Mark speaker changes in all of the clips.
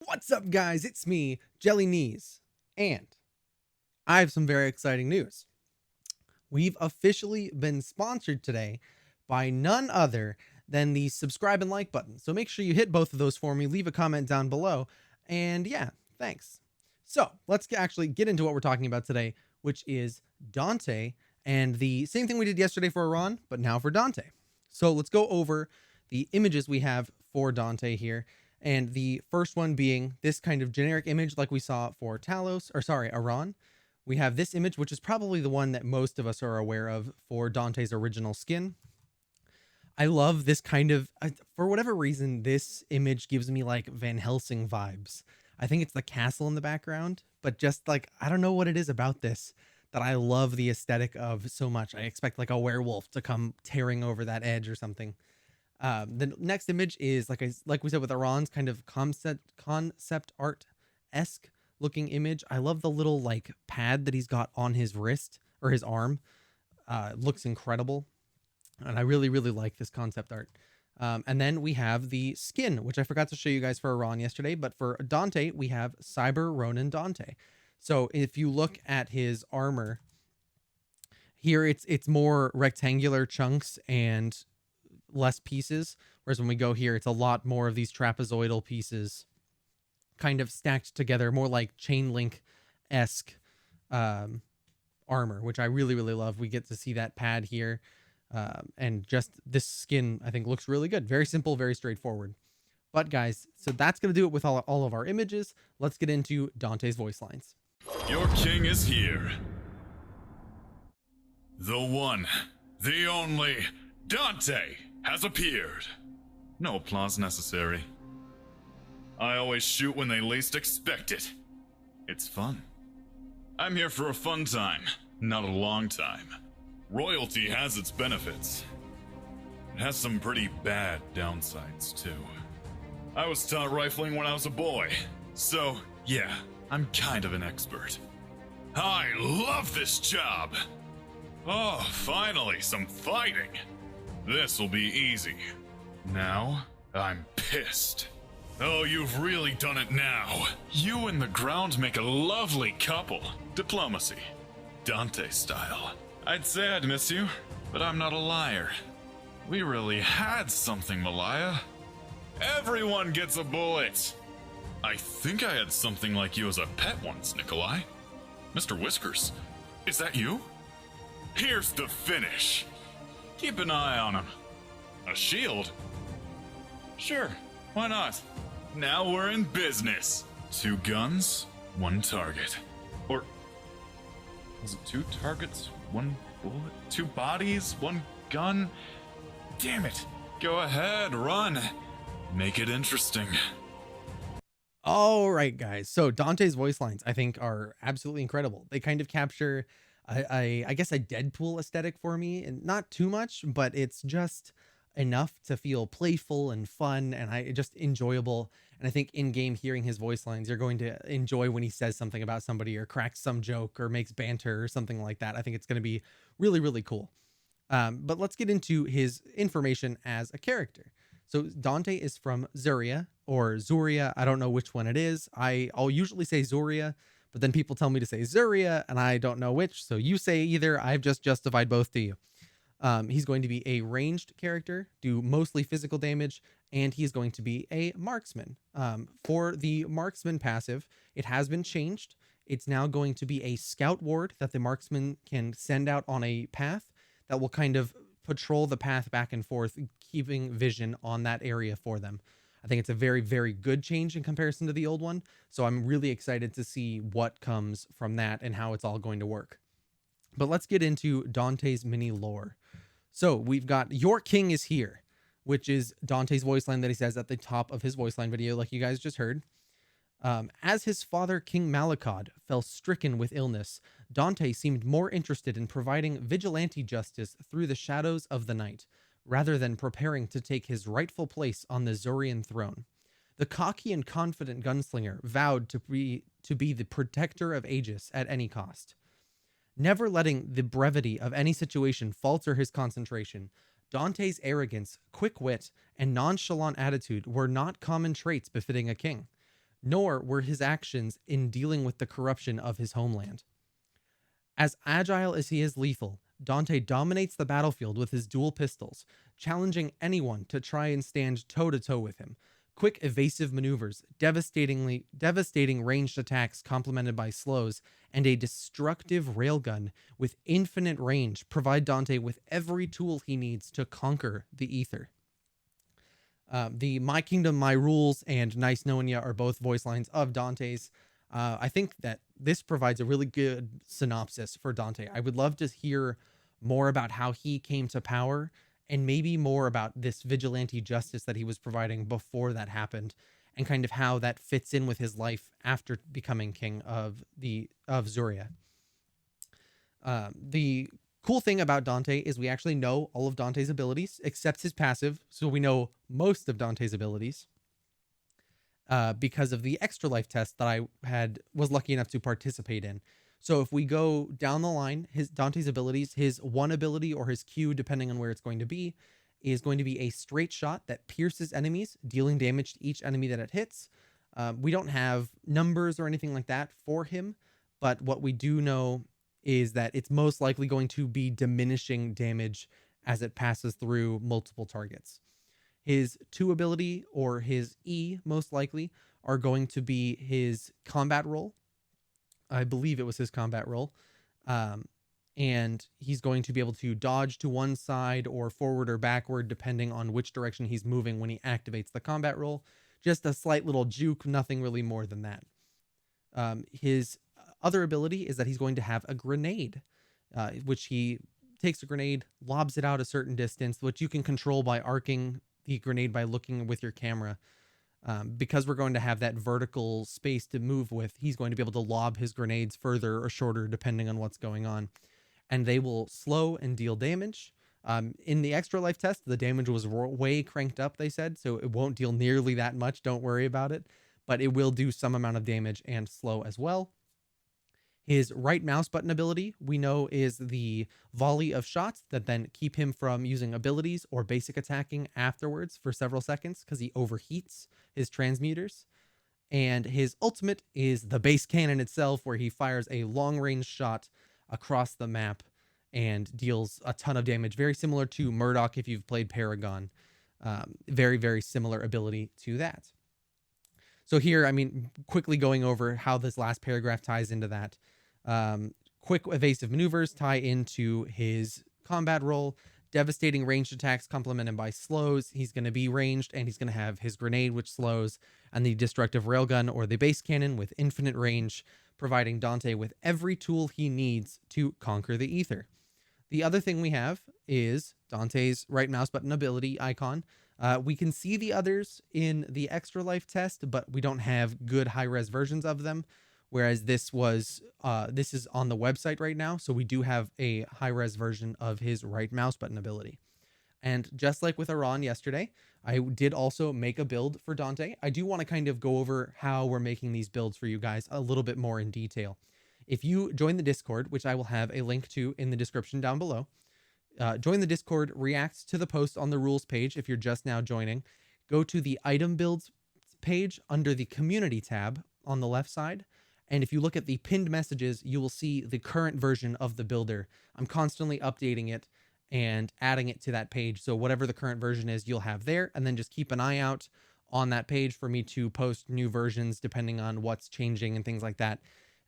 Speaker 1: What's up, guys? It's me, JellyKnees, and I have some very exciting news. We've officially been sponsored today by none other than the subscribe and like button. So make sure you hit both of those for me, leave a comment down below, and yeah, thanks. So let's actually get into what we're talking about today, which is Dante and the same thing we did yesterday for Iran, but now for Dante. So let's go over the images we have for Dante here. And the first one being this kind of generic image like we saw for Iran. We have this image, which is probably the one that most of us are aware of for Dante's original skin. I love this kind of, for whatever reason, this image gives me like Van Helsing vibes. I think it's the castle in the background, but just like, I don't know what it is about this that I love the aesthetic of so much. I expect like a werewolf to come tearing over that edge or something. The next image is like we said with Iran's kind of concept art esque looking image. I love the little like pad that he's got on his wrist or his arm. Looks incredible, and I really like this concept art. And then we have the skin, which I forgot to show you guys for Iran yesterday, but for Dante we have Cyber Ronin Dante. So if you look at his armor here, it's more rectangular chunks and less pieces, whereas when we go here, it's a lot more of these trapezoidal pieces kind of stacked together, more like chain link esque armor, which I really love. We get to see that pad here, and just this skin I think looks really good. Very simple, very straightforward. But guys, so that's gonna do it with all of our images. Let's get into Dante's voice lines.
Speaker 2: Your king is here. The one, the only Dante has appeared. No applause necessary. I always shoot when they least expect it. It's fun. I'm here for a fun time, not a long time. Royalty has its benefits. It has some pretty bad downsides, too. I was taught rifling when I was a boy, so yeah, I'm kind of an expert. I love this job! Oh, finally, some fighting! This'll be easy. Now, I'm pissed. Oh, you've really done it now. You and the ground make a lovely couple. Diplomacy. Dante style. I'd say I'd miss you, but I'm not a liar. We really had something, Malaya. Everyone gets a bullet. I think I had something like you as a pet once, Nikolai. Mr. Whiskers, is that you? Here's the finish. Keep an eye on him. A shield? Sure, why not? Now we're in business. 2 guns, 1 target. Or was it 2 targets, 1 bullet? 2 bodies, 1 gun? Damn it. Go ahead, run. Make it interesting.
Speaker 1: All right, guys. So Dante's voice lines, I think, are absolutely incredible. They kind of capture, I guess, a Deadpool aesthetic for me, and not too much, but it's just enough to feel playful and fun, and I just enjoyable. And I think in game, hearing his voice lines, you're going to enjoy when he says something about somebody or cracks some joke or makes banter or something like that. I think it's going to be really cool. But let's get into his information as a character. So Dante is from Zuria or Zuria. I don't know which one it is. I'll usually say Zuria, but then people tell me to say Zuria and I don't know which. So you say either. I've just justified both to you. He's going to be a ranged character, do mostly physical damage, and he's going to be a marksman. For the marksman passive, it has been changed. It's now going to be a scout ward that the marksman can send out on a path that will kind of patrol the path back and forth, keeping vision on that area for them. I think it's a very good change in comparison to the old one. So I'm really excited to see what comes from that and how it's all going to work. But let's get into Dante's mini lore. So we've got Your King is Here, which is Dante's voice line that he says at the top of his voice line video, like you guys just heard. As his father, King Malakad, fell stricken with illness, Dante seemed more interested in providing vigilante justice through the shadows of the night, rather than preparing to take his rightful place on the Zurian throne. The cocky and confident gunslinger vowed to be the protector of Aegis at any cost. Never letting the brevity of any situation falter his concentration, Dante's arrogance, quick wit, and nonchalant attitude were not common traits befitting a king. nor were his actions in dealing with the corruption of his homeland. As agile as he is lethal, Dante dominates the battlefield with his dual pistols, challenging anyone to try and stand toe to toe with him. Quick evasive maneuvers, devastating ranged attacks complemented by slows, and a destructive railgun with infinite range provide Dante with every tool he needs to conquer the ether. The My Kingdom, My Rules and Nice Knowing Ya are both voice lines of Dante's. I think that this provides a really good synopsis for Dante. I would love to hear more about how he came to power and maybe more about this vigilante justice that he was providing before that happened and kind of how that fits in with his life after becoming king of Zuria. The cool thing about Dante is we actually know all of Dante's abilities except his passive, so we know most of Dante's abilities because of the extra life test that I was lucky enough to participate in. So if we go down the line, his Dante's abilities, his one ability or his Q, depending on where it's going to be, is going to be a straight shot that pierces enemies, dealing damage to each enemy that it hits. We don't have numbers or anything like that for him, but what we do know is that it's most likely going to be diminishing damage as it passes through multiple targets. His 2 ability or his E, most likely, are going to be his combat roll. I believe it was his combat roll. And he's going to be able to dodge to one side or forward or backward, depending on which direction he's moving when he activates the combat roll. Just a slight little juke, nothing really more than that. His other ability is that he's going to have a grenade, which he takes a grenade, lobs it out a certain distance, which you can control by arcing the grenade by looking with your camera. Because we're going to have that vertical space to move with, he's going to be able to lob his grenades further or shorter depending on what's going on. And they will slow and deal damage. In the extra life test, the damage was way cranked up, they said, so it won't deal nearly that much. Don't worry about it. But it will do some amount of damage and slow as well. His right mouse button ability, we know, is the volley of shots that then keep him from using abilities or basic attacking afterwards for several seconds because he overheats his transmuters. And his ultimate is the base cannon itself, where he fires a long-range shot across the map and deals a ton of damage, very similar to Murdoch if you've played Paragon. Very, very similar ability to that. So here, I mean, quickly going over how this last paragraph ties into that. Quick evasive maneuvers tie into his combat roll. Devastating ranged attacks complemented by slows. He's going to be ranged, and he's going to have his grenade, which slows, and the destructive railgun or the base cannon with infinite range, providing Dante with every tool he needs to conquer the ether. The other thing we have is Dante's right mouse button ability icon. We can see the others in the extra life test, but we don't have good high-res versions of them. Whereas this is on the website right now, so we do have a high-res version of his right mouse button ability. And just like with Iran yesterday, I did also make a build for Dante. I do want to kind of go over how we're making these builds for you guys a little bit more in detail. If you join the Discord, which I will have a link to in the description down below, join the Discord, react to the post on the rules page if you're just now joining, go to the item builds page under the community tab on the left side. And if you look at the pinned messages, you will see the current version of the builder. I'm constantly updating it and adding it to that page. So whatever the current version is, you'll have there. And then just keep an eye out on that page for me to post new versions depending on what's changing and things like that.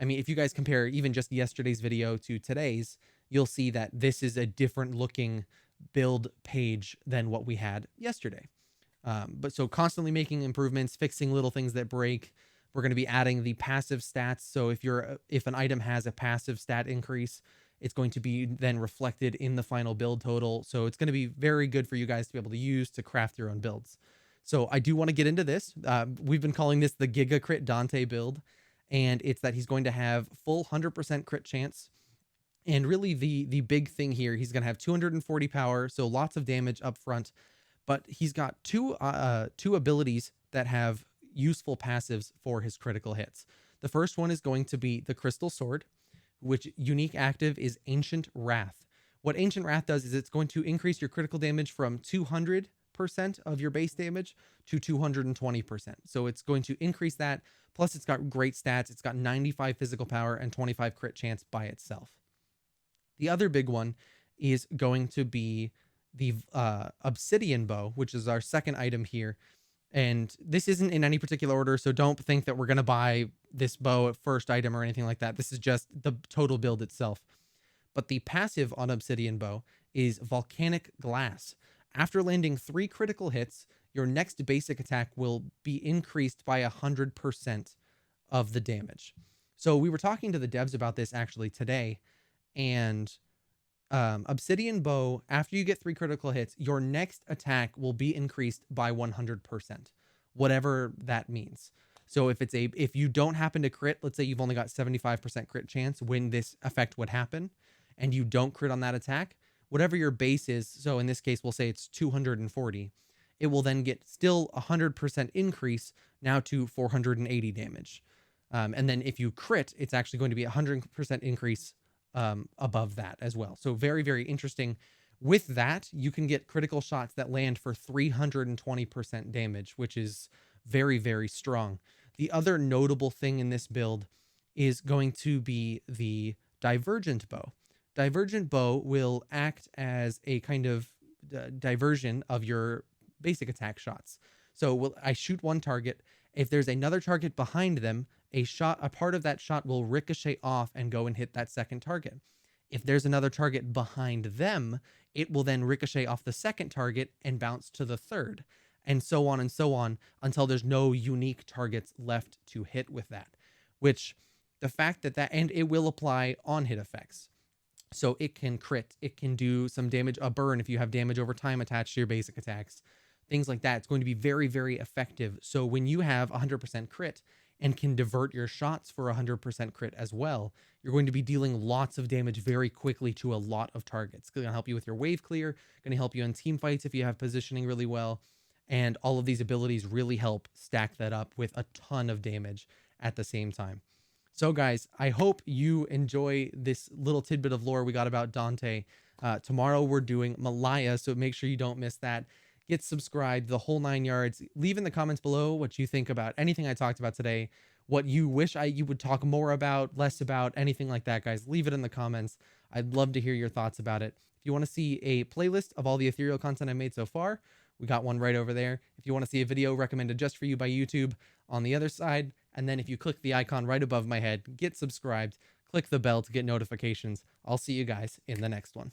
Speaker 1: I mean, if you guys compare even just yesterday's video to today's, you'll see that this is a different looking build page than what we had yesterday. But so constantly making improvements, fixing little things that break. We're going to be adding the passive stats. So if an item has a passive stat increase, it's going to be then reflected in the final build total. So it's going to be very good for you guys to be able to use to craft your own builds. So I do want to get into this. We've been calling this the Giga Crit Dante build, and it's that he's going to have full 100% crit chance. And really the big thing here, he's going to have 240 power, so lots of damage up front. But he's got two abilities that have useful passives for his critical hits. The first one is going to be the Crystal Sword, which unique active is Ancient Wrath. What Ancient Wrath does is it's going to increase your critical damage from 200% 100% of your base damage to 220%. So it's going to increase that. Plus, it's got great stats. It's got 95 physical power and 25 crit chance by itself. The other big one is going to be the Obsidian Bow, which is our second item here. And this isn't in any particular order, so don't think that we're going to buy this bow at first item or anything like that. This is just the total build itself. But the passive on Obsidian Bow is Volcanic Glass. After landing 3 critical hits, your next basic attack will be increased by 100% of the damage. So we were talking to the devs about this actually today, and Obsidian Bow, after you get 3 critical hits, your next attack will be increased by 100%, whatever that means. So if you don't happen to crit, let's say you've only got 75% crit chance when this effect would happen, and you don't crit on that attack, whatever your base is, so in this case, we'll say it's 240, it will then get still 100% increase now to 480 damage. And then if you crit, it's actually going to be 100% increase above that as well. So very, very interesting. With that, you can get critical shots that land for 320% damage, which is very, very strong. The other notable thing in this build is going to be the Divergent Bow. Divergent Bow will act as a kind of diversion of your basic attack shots. So I shoot one target. If there's another target behind them, a part of that shot will ricochet off and go and hit that second target. If there's another target behind them, it will then ricochet off the second target and bounce to the third, and so on until there's no unique targets left to hit with that. Which the fact that and it will apply on hit effects. So it can crit, it can do some damage, a burn if you have damage over time attached to your basic attacks, things like that. It's going to be very, very effective. So when you have 100% crit and can divert your shots for 100% crit as well, you're going to be dealing lots of damage very quickly to a lot of targets. It's going to help you with your wave clear, going to help you in team fights if you have positioning really well, and all of these abilities really help stack that up with a ton of damage at the same time. So guys, I hope you enjoy this little tidbit of lore we got about Dante. Tomorrow we're doing Malaya, so make sure you don't miss that. Get subscribed, the whole 9 yards. Leave in the comments below what you think about anything I talked about today, what you wish you would talk more about, less about, anything like that, guys. Leave it in the comments. I'd love to hear your thoughts about it. If you want to see a playlist of all the Ethereal content I made so far, we got one right over there. If you want to see a video recommended just for you by YouTube on the other side, and then if you click the icon right above my head, get subscribed, click the bell to get notifications. I'll see you guys in the next one.